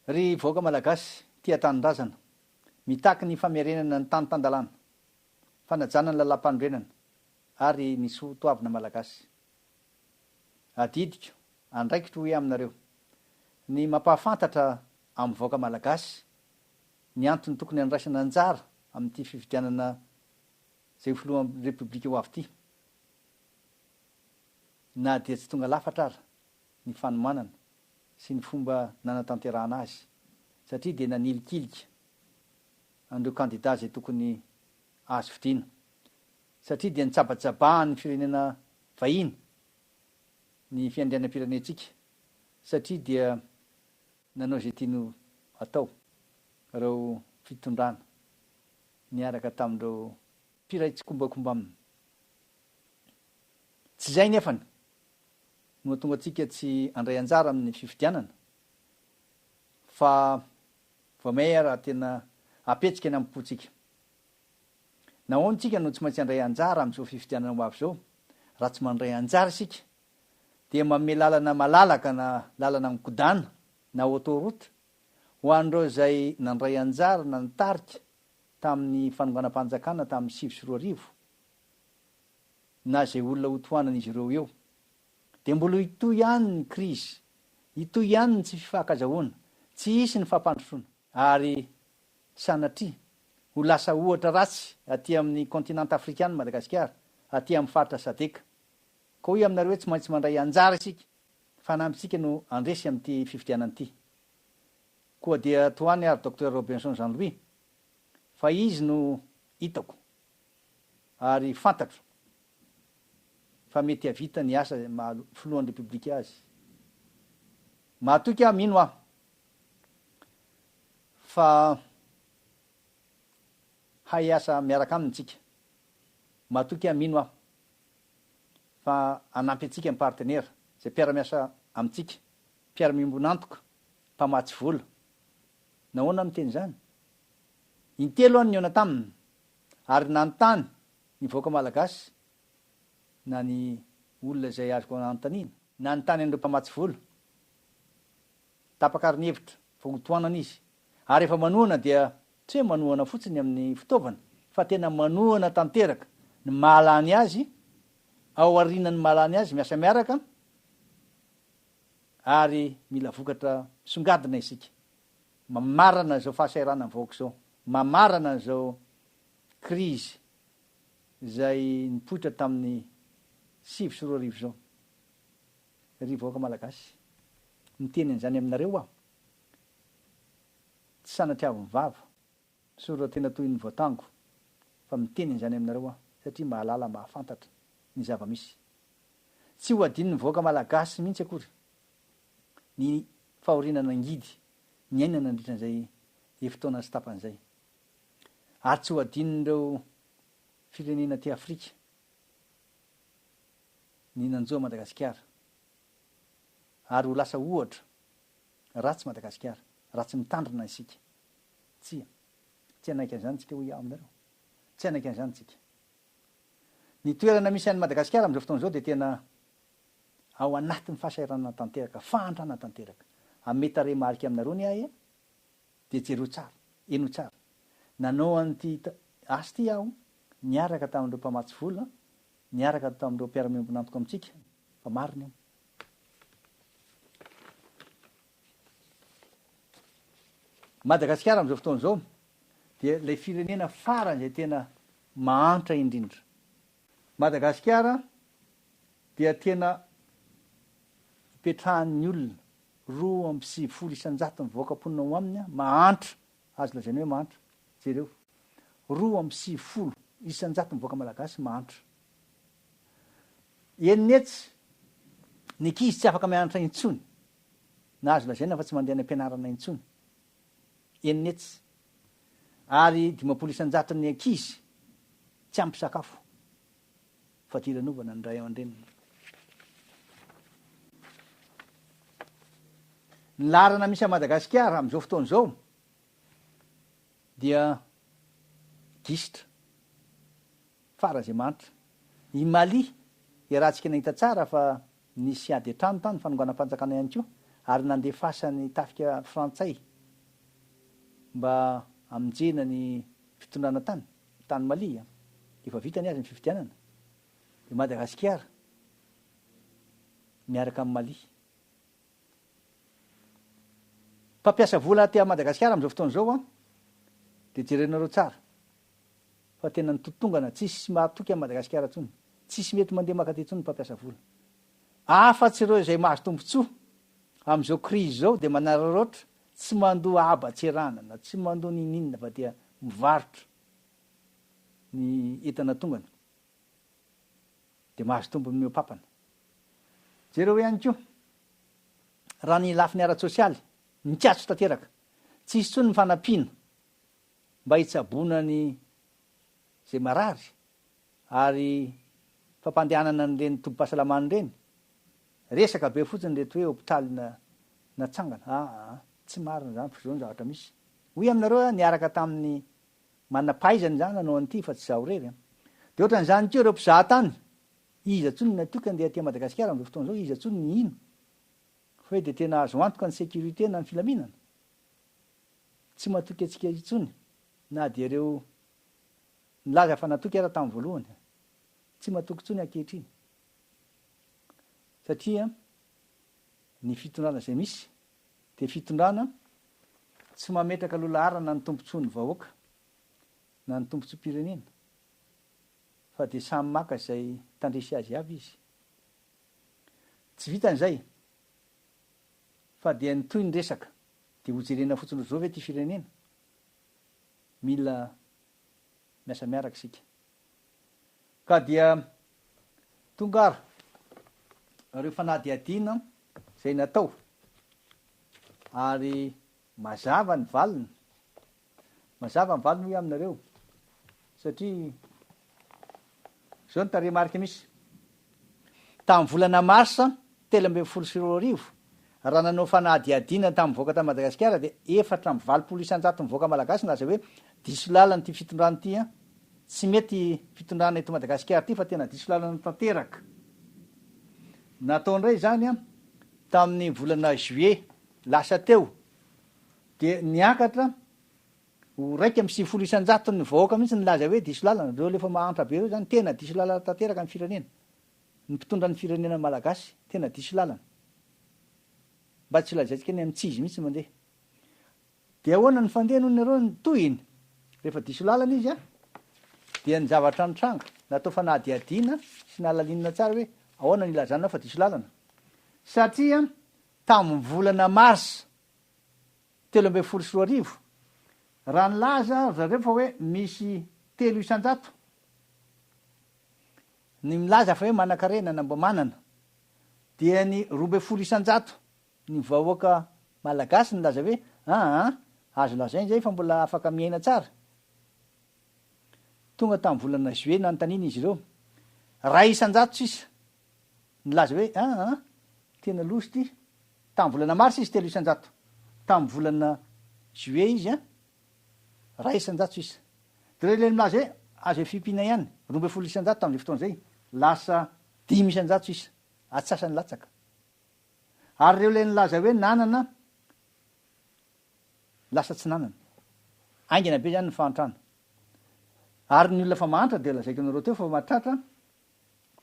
ry voaka malagasy tia tanindrazana mitaky ny famerenana ny tany tandalana fanajana ny lalam-panorenana ary ny sotoavina malagasy adidiko andraikitro hoe aminareo ny mampahafantatra amin'ny voaka malagasy ny antony tokony andraisana anjara amin'ity fifidianana zay filohan'ny republika ho avy ity na dia tsy tonga lafatra ara ny fanomanana sy ny fomba nanatanterahana azy satria dia nanilikilika andreo kandida zay tokony azo fidina satria dia nitsabatsabahan'ny firenena vahiny ny fiandrianam-pirenentsika satria dia nanao zay tiano atao reo fitondrana niaraka tamindreo mpiray tsy kombakomba aminy tsy zay nefany no tonga atsika tsy andray anjara amin'ny fifidianana fa vomay raha tena apetsika eny amin'ny potsika nahoantsika no tsy maintsy andray anjara amin'izao fifidianana ho avy zao raha tsy mandray anjara isika dia manome lalana malalaka na lalana mikodana na autoroute ho andreo zay nandray anjara na nitarika tamin'ny fanonganam-panjakana tamin'ny 2024 na zay olona hotohanan'izy ireo eo de mbola itoy ihany ny krizy itoy ihany ny tsy fifankazahoana tsy hisy ny fampandrosoana ary sanatria ho lasa ohatra ratsy aty amin'ny kontinanta afrikana Madagasikara aty amin'ny faritra sadeka ko hoe aminareo hoe tsy maintsy mandray anjara isika fanampitsika no andresy amin'ity fifidianana ity koa dia toany ary docteur Robinson Jean Louis fa izy no hitako ary fantatro fa mety havita ny asa filohan'ny republika azy mahatoky aho mino aho fa hay asa miaraka aminy tsika mahatoky aho mino aho fa anampy atsika amin'ny partenaire zay mpiara-miasa amintsika mpiara-mimbonantoka mpamatsy vola nahoana miteny zany intelo any niona taminy ary nanontany ny voaka malagasy na ny olona zay azoko anontanina na nytany andreo mpamatsy vola tapakary ny hevitra fa hotoanana izy ary efa manohana dia tsy hoe manohana fotsiny amin'ny fitaovana fa tena manohana tanteraka ny mahalany azy ao arinany mahalany azy miasa miaraka ary mila vokatra songadina isika mamarana zao fahasairana voaka zao mamarana zao krizy zay nipoitra tamin'ny 2024 zao ry voaka malagasy miteny an'izany aminareo aho tsy sanatriavo mivava sora tena toy ny voatango fa miteny an'izany aminareo aho satria mahalala mahafantatra ny zava-misy tsy ho adiny ny voaka malagasy mihitsy akory ny fahorinana angidy ny ainana andritran'izay efitaona sy tapan'izay ary tsy ho adinindreo firenena ty Afrika ny nanjoa Madagasikara ary ho lasa ohatra ratsy Madagasikara ratsy mitandrina isika tsy anaiky an'izany tsika hoe aminareo tsy anaiky an'izany tsika ny toerana misy an'ny Madagasikara amin'izao fotoana izao dia tena ao anatin'ny fahasairana tanteraka fahantrana tanteraka amety marika aminareo ny ahy dia jereo tsara eno tsara nanao an'ity asy ty aho niaraka tamindreo mpamatsy vola niaraka tamindreo mpiara-mimbonantoka amintsika fa marina io Madagasikara amin'izao fotoana izao dia ilay firenena farany zay tena mahantra indrindra Madagasikara dia tena ipetrahan'ny olona 2.7 isanjato mivoaka-ponina ao aminy mahantra azo lazainy hoe mahantra jereo 2.7 isanjato mivoaka malagasy mahantra enetsy ny ankizy tsy afaka mianatra intsony na azo lazaina fa tsy mandeha any am-pianarana intsony enetsy ary 5 isanjato ny ankizy tsy ampy sakafo fa tiranovana ny ray aman-dreniny ny larana misy a Madagasikara amin'izao fotoana izao dia gisitra farazay manitra i Mali iarahantsika nahita tsara fa nisy ady an-trano tany fanonganam-panjakana ihany koa ary nandefasany tafika frantsay mba aminjena ny fitondrana tany Mali efa vitany azy ny fifidianana. De Madagasikara miaraka amin'ny Mali. Mpampiasa vola ty Madagasikara am'izao fotoana zao de jerenareo tsara fa tena ny totongana tsisy mahatoky Madagasikara tsony, tsisy mety mandeha makaty tsony mpampiasa vola. Afa-tsy ireo izay mahazo tombontsoa am'izao crise zao de manararaotra tsy mandoa abatseranana, tsy mandoa ninina fa dia mivarotra ny entana tongany de mahazo tombony miopapana. Jereo ihany koa raha ny lafiny ara-tsosialy mikiatso tanteraka, tsisy tsony ny fanampiana mba hitsabonany zay marary ary fampandehanana an'ireny tobim-pahasalamana ireny. Resaka be fotsiny reto hoe hopitaly natsangana. Tsy marina zany fa zao ny zavatra misy. Hoy aminareo niaraka tamin'ny manampaizany zany nanao an'ity fa tsy zaho rery. De ohatran'izany koa ireo mpizahatany, iza tsony natoka andeha aty Madagasikara am'izao fotoana zao, iza tsony ny ino fa hoe de tena azo antoka ny sécurité na ny filaminana. Tsy matoky atsika itsony na de ireo nilaza fa natoky ara tamin'ny voalohany, tsy matoky tsony ankehitriny satria ny fitondrana zay misy de fitondrana tsy mametraka lolarana ny tombontsoan'ny vahoaka na ny tombontsoam-pirenena fa de samy maka izay tandresy azy avy izy. Tsy vitan'izay fa dia nytoy ny resaka de ho jerena fotsiny zao ve ty firenena, mila miasa miaraka isika. Ka dia tongara reo fanadihadina zay natao ary mazava ny valiny, mazava ny valiny hoe aminareo satria zao ny taremarika misy tamin'ny volana marsa 13 raha nanao fanadihadina tamin'ny voaka ta Madagasikara de 420 isan-jato mivoaka malagasy naza hoe diso lalany ty fitondrany ty tsy mety fitondrana eto Madagasikara ty fa tena diso lalana tanteraka. Natao ndray zany tamin'ny volana juillet lasa teo de niakatra ho 120 isan-jato ny vahoaka mihitsy nilaza hoe diso lalana. Reo lefa mahantra be reo zany tena diso lalana tanteraka ny firenena, ny mpitondra ny firenena malagasy tena diso lalana, mba tsy lazaitsika ny am'tsizy mihitsy mandeha. De ahoana ny fandeha noho nareo ny toyiny rehefa diso lalana izy dia ny zavatra nitranga natao fanadihadina sy nalalinina tsara hoe ahoana ny ilazana fa diso lalana. Satria tamin'ny volana mars 13 raha nilaza zareo fa hoe misy 3 isan-jato ny milaza fa hoe manan-karena na mba manana, dia ny 12 isan-jato ny vahoaka malagasy nilaza hoe azo lazainy zay fa mbola afaka miaina tsara. Tonga tamin'ny volana juillet nanontaniana izy ireo 2 isan-jato sisa nilaza hoe tena loso ty. Tamin'ny volana mars izy 3 isan-jato, tamin'ny volana juillet izy 2 isan-jato sisa. De reo le milaza hoe azo fipina ihany 12 isan-jato tamin'izay fotoana zay lasa 5 isan-jato sisa atsasany latsaka. Ary reo le nilaza hoe nanana lasa tsy nanana, aingana be zany ny fahantrana. Ary ny olona fa mahantra de lazaiko anareo teo fa mahatratra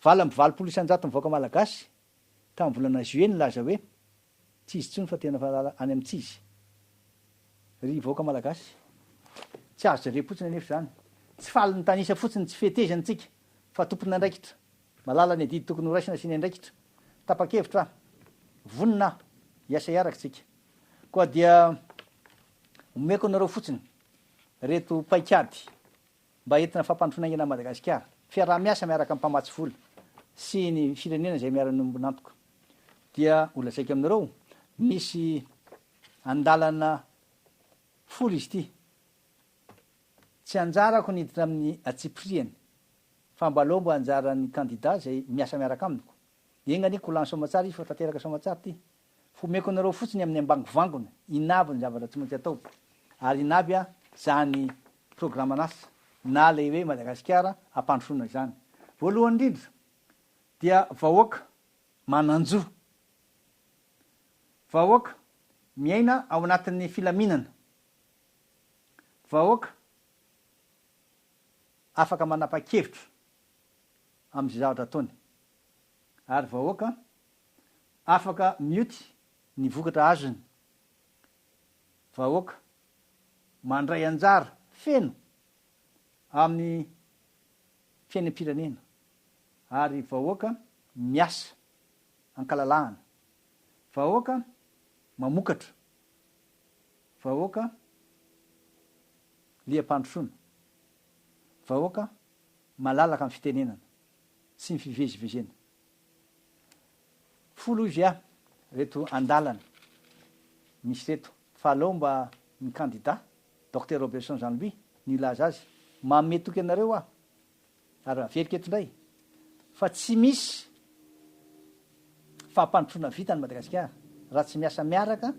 20 isan-jato mivoaka malagasy tamin'ny volana juillet nilaza hoe tsy izy tsony fa tena fa any am'tsy izy ry voaka malagasy. Tsy azo jare-potsiny anefa zany, tsy faly ny tanisa fotsiny, tsy fetezany tsika fa tompony andraikitra, malala ny adidy tokony ho raisina sy ny andraikitra. Tapa-kevitra vonina hiasa iaraka tsika. Koa dia omeko anareo fotsiny reto paikady mba entina fampandronaingana Madagasikara, fiaraha-miasa miaraka amin'ny mpamatsy vola sy ny firenena zay miara-nombonantoka. Dia ho lazaiko aminareo misy andalana folo izy ty, tsy anjarako niditra amin'ny atsipriany fa mbalao mbo anjarany candidat zay miasa miaraka aminiko. Egnany kolany somatsara izy fa tanteraka somatsara ty. Fomeko anareo fotsiny amin'ny ambangovangona inavy ny zavatra tsy maintsy atao ary inavy zany programan'asa na le hoe Madagasikara ampandrosoana zany. Voalohany indrindra dia vahoaka mananjo, vahoaka miaina ao anatin'ny filaminana, vahoaka afaka manapa-kevitra am'izay zavatra ataony, ary vahoaka afaka mioty ny vokatra azony, vahoaka mandray anjara feno amin'ny fiainam-pirenena, ary vahoaka miasa ankalalahana, vahoaka mamokatra, vahoaka liam-pandrosoana, vahoaka malalaka amin'ny fitenenana sy ny fivezivezena. Folo izy reto andalana misy reto. Fahalao mba ny candidat docteur Robinson Jean-Louis nilaza azy, mametoky anareo ary averiketo indray fa tsy misy fampandrosoana vita ny Madagasikara raha tsy miasa miaraka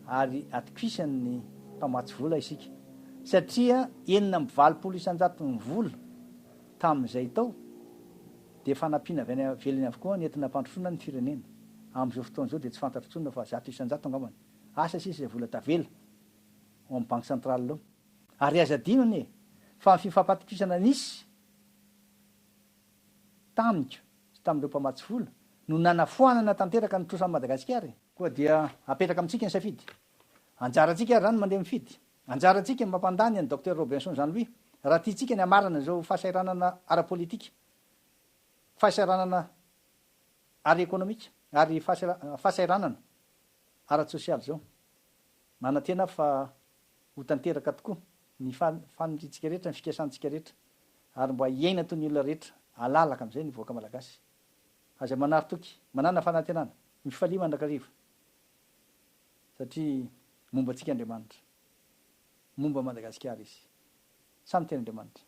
ary atokisany mpamatsy vola isika, satria 9.20 isan-jato ny vola tamin'izay tao de fanampiana velany avokoa nentina mpandrosoana ny firenena. Am'izao fotoan'izao de tsy fantatro tsona fa 100 isan-jato angambany asa sisy zay vola tavela ao amin'ny banque centrale lao. Ary aza dinony fa ny fifampatokisana nisy tamiko sy tamin'ireo mpamatsy vola no nanafoanana tanteraka ny trosan'ny Madagasikara koa dia apetraka amintsika ny safidy. Anjarantsika ary zany mandeha mifidy, anjarantsika ny mampandany any docteur Robinson Jean-Louis raha tiatsika ny amarana zao fahasairanana ara-politika, fahasairanana ara-ekonomika ary fahasairanana ara-sosialy zao. Manantena fa ho tanteraka tokoa ny faniritsika rehetra, ny fikasantsika rehetra, ary mba hiaina toy ny olona rehetra alalaka am'izay ny voaka malagasy. Aza manary toky, manana fanantenana, mifalia mandrakariva, satria momba antsika Andriamanitra, momba Madagasikara izy. Samy teny Andriamanitra.